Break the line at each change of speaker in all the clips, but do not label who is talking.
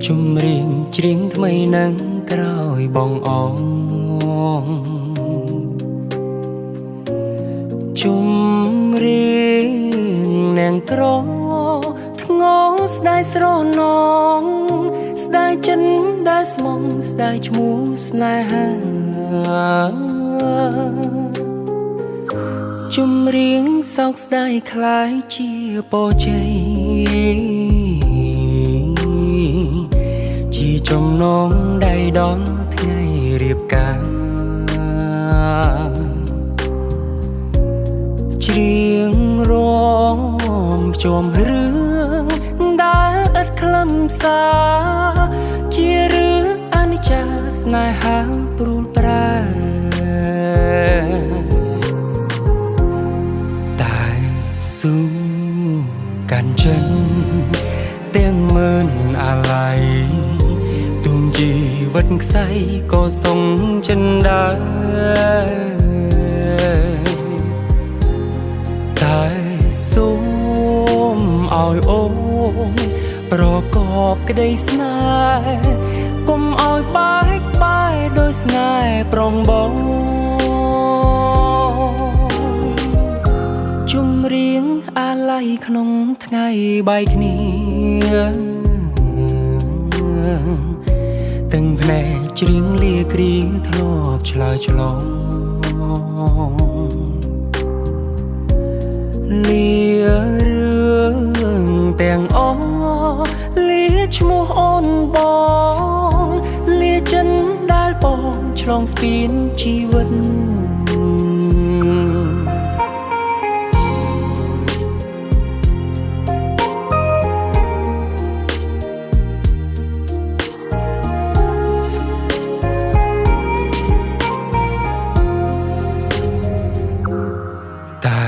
ជុំរៀងច្រៀងថ្មីនឹងក្រោយបងអងជុំរៀងនាងក្រធ្ងោស្ដាយស្រនងស្ដាយចិនដែលស្មងស្ដាយឈ្មោះស្នេហាជុំរៀងសោកស្ដាយคล้ายជាពរជ័យជាចំណងដៃដនថ្ងៃរៀបការច្រៀងរំភ្ជាប់រឿងដែលឥតខ្លឹមសារជារឿងអនិច្ចាស្នេហាព្រួលប្រែតែស៊ូកាន់ចិនទាំងម៉ឺនអាឡ័យទូងជីវិតខ្សែក៏សុងចិនដែរតែសូមឲ្យអូនប្រកបក្តីស្នេហ៍កុំឲ្យបែកបាយដោយស្នេហ៍ប្រុងបងជុំរៀងអាឡ័យក្នុងថ្ងៃបែកគ្នាទាំងភ្នែកច្រៀងលាគ្រាធ្លាប់ឆ្លើយឆ្លងលារឿងទាំងអស់លាឈ្មោះអូនបងលាចិនដែលបងឆ្លងស្ពានជីវិតតែ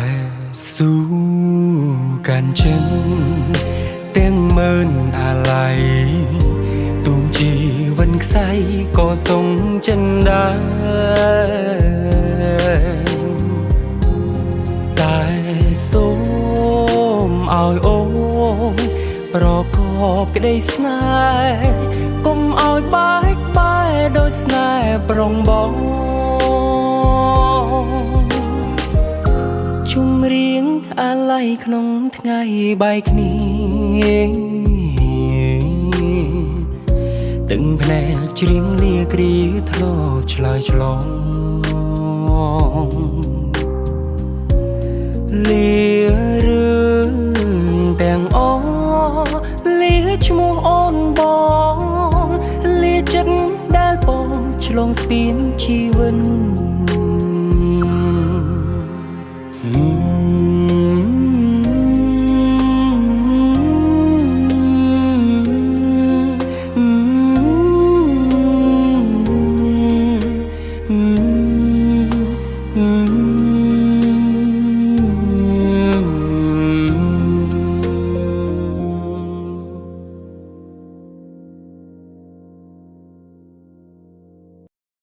ស៊ូកាន់ចិនទាំងម៉ឺនអាឡ័យទូងជីវិតខ្សែក៏សុងចិនដែរតែសូមឲ្យអូនប្រកបក្តីស្នេហ៍កុំឲ្យបែកបាយដោយស្នេហ៍ប្រុងបងជុំរៀងអាឡ័យក្នុងថ្ងៃបែកគ្នាទាំងភ្នែកច្រៀងលាគ្រាធ្លាប់ឆ្លើយឆ្លងលារឿងទាំងអស់លាឈ្មោះអូនបងលាចិត្តដែលបងឆ្លងស្ពានជីវិត